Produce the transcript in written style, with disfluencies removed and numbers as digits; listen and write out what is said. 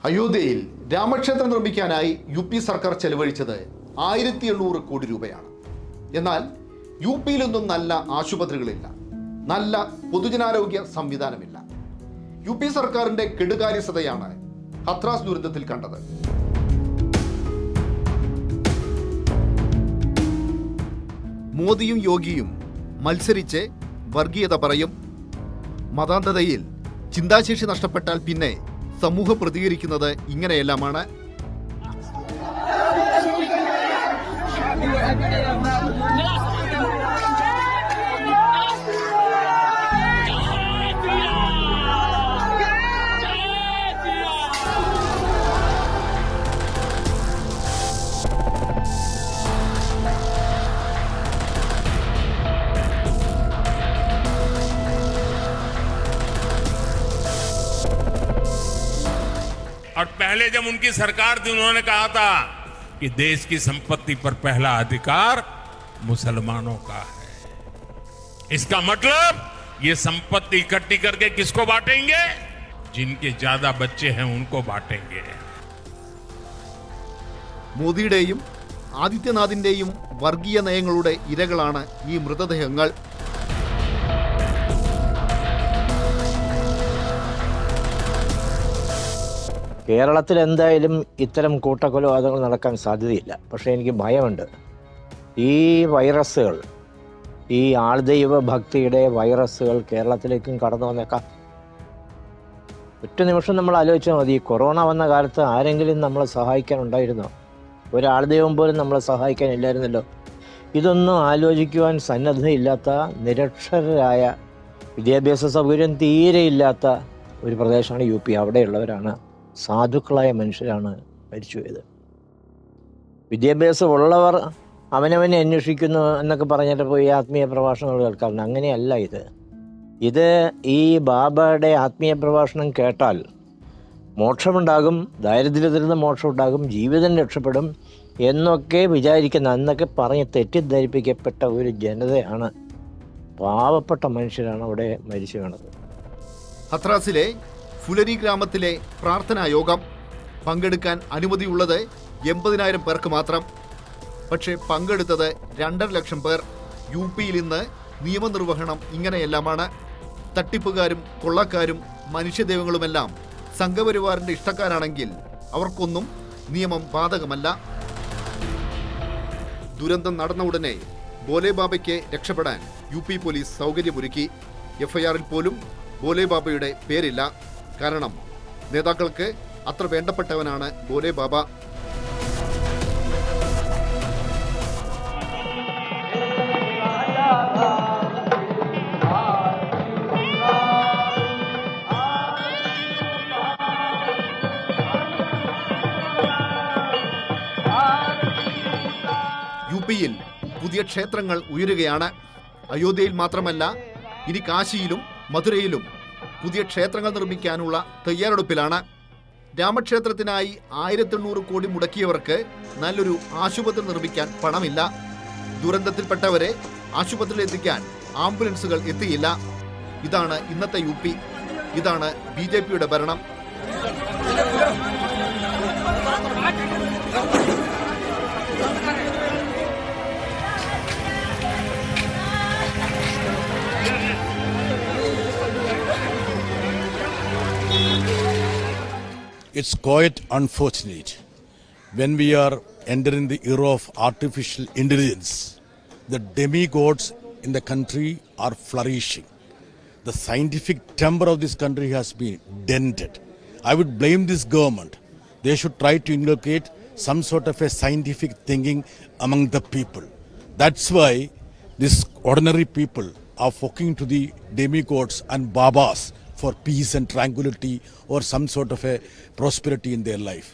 അയോധ്യയിൽ രാമക്ഷേത്രം നിർമ്മിക്കാനായി യു.പി. സർക്കാർ ചെലവഴിച്ചത് 1800 കോടി രൂപയാണ്. എന്നാൽ യു പിയിലൊന്നും നല്ല ആശുപത്രികളില്ല, നല്ല പൊതുജനാരോഗ്യ സംവിധാനമില്ല. യു.പി. സർക്കാരിന്റെ കെടുകാര്യസ്ഥതയാണ് ഹത്രാസ് ദുരന്തത്തിൽ കണ്ടത്. മോദിയും യോഗിയും മത്സരിച്ച് വർഗീയത പറയും. മതാന്ധതയിൽ ചിന്താശേഷി നഷ്ടപ്പെട്ടാൽ പിന്നെ സമൂഹം പ്രതികരിക്കുന്നത് ഇങ്ങനെയെല്ലാമാണ്. और पहले जब उनकी सरकार थी उन्होंने कहा था कि देश की संपत्ति पर पहला अधिकार मुसलमानों का है. इसका मतलब ये संपत्ति इकट्ठी करके किसको बांटेंगे? जिनके ज्यादा बच्चे हैं उनको बांटेंगे. മോദിയുടെയും ആദിത്യനാഥിന്റെയും വർഗീയ നയങ്ങളുടെ ഇരകളാണ് ഈ മൃതദേഹങ്ങൾ. കേരളത്തിൽ എന്തായാലും ഇത്തരം കൂട്ടക്കൊലപാതകങ്ങൾ നടക്കാൻ സാധ്യതയില്ല. പക്ഷേ എനിക്ക് ഭയമുണ്ട്, ഈ വൈറസുകൾ, ഈ ആൾദൈവ ഭക്തിയുടെ വൈറസുകൾ കേരളത്തിലേക്കും കടന്നു വന്നേക്കാം. ഒറ്റ നിമിഷം നമ്മൾ ആലോചിച്ചാൽ മതി, കൊറോണ വന്ന കാലത്ത് ആരെങ്കിലും നമ്മളെ സഹായിക്കാനുണ്ടായിരുന്നോ? ഒരാൾദൈവം പോലും നമ്മളെ സഹായിക്കാനില്ലായിരുന്നല്ലോ. ഇതൊന്നും ആലോചിക്കുവാൻ സന്നദ്ധയില്ലാത്ത, നിരക്ഷരരായ, വിദ്യാഭ്യാസ സൗകര്യം തീരെയില്ലാത്ത ഒരു പ്രദേശമാണ് യു പി. അവിടെയുള്ളവരാണ്, സാധുക്കളായ മനുഷ്യരാണ് മരിച്ചുപോയത്. വിദ്യാഭ്യാസം ഉള്ളവർ അവനവനെ അന്വേഷിക്കുന്നു എന്നൊക്കെ പറഞ്ഞിട്ട് പോയി ആത്മീയ പ്രഭാഷണങ്ങൾ കേൾക്കാറുണ്ട്. അങ്ങനെയല്ല ഇത് ഈ ബാബയുടെ ആത്മീയ പ്രഭാഷണം കേട്ടാൽ മോക്ഷമുണ്ടാകും, ദാരിദ്ര്യത്തിൽ നിന്ന് മോക്ഷമുണ്ടാകും, ജീവിതം രക്ഷപ്പെടും എന്നൊക്കെ വിചാരിക്കുന്ന, അന്നൊക്കെ പറഞ്ഞ് തെറ്റിദ്ധരിപ്പിക്കപ്പെട്ട ഒരു ജനതയാണ്, പാവപ്പെട്ട മനുഷ്യരാണ് അവിടെ മരിച്ചു വീണത്. ഹത്രാസിലെ ഫുലരി ഗ്രാമത്തിലെ പ്രാർത്ഥനാ യോഗം പങ്കെടുക്കാൻ അനുമതിയുള്ളത് 80,000 പേർക്ക് മാത്രം. പക്ഷേ പങ്കെടുത്തത് 2.5 ലക്ഷം പേർ. യു പിയിൽ ഇന്ന് നിയമനിർവഹണം ഇങ്ങനെയെല്ലാമാണ്. തട്ടിപ്പുകാരും കൊള്ളക്കാരും മനുഷ്യദൈവങ്ങളുമെല്ലാം സംഘപരിവാറിന്റെ ഇഷ്ടക്കാരാണെങ്കിൽ അവർക്കൊന്നും നിയമം ബാധകമല്ല. ദുരന്തം നടന്ന ഉടനെ ഭോലെ ബാബയ്ക്ക് രക്ഷപ്പെടാൻ യു പി പോലീസ് സൗകര്യമൊരുക്കി. എഫ്ഐആറിൽ പോലും ഭോലെ ബാബയുടെ പേരില്ല. കാരണം നേതാക്കൾക്ക് അത്ര വേണ്ടപ്പെട്ടവനാണ് ഭോലെ ബാബ. യു പിയിൽ പുതിയ ക്ഷേത്രങ്ങൾ ഉയരുകയാണ്. അയോധ്യയിൽ മാത്രമല്ല, ഇനി കാശിയിലും മധുരയിലും പുതിയ ക്ഷേത്രങ്ങൾ നിർമ്മിക്കാനുള്ള തയ്യാറെടുപ്പിലാണ്. രാമക്ഷേത്രത്തിനായി 1800 കോടി മുടക്കിയവർക്ക് നല്ലൊരു ആശുപത്രി നിർമ്മിക്കാൻ പണമില്ല. ദുരന്തത്തിൽപ്പെട്ടവരെ ആശുപത്രിയിൽ എത്തിക്കാൻ ആംബുലൻസുകൾ എത്തിയില്ല. ഇതാണ് ഇന്നത്തെ യു പി. ഇതാണ് BJPയുടെ ഭരണം. It's quite unfortunate when we are entering the era of artificial intelligence. The demigods in the country are flourishing. The scientific temper of this country has been dented. I would blame this government. They should try to inculcate some sort of a scientific thinking among the people. That's why these ordinary people are flocking to the demigods and babas for peace and tranquility or some sort of a prosperity in their life.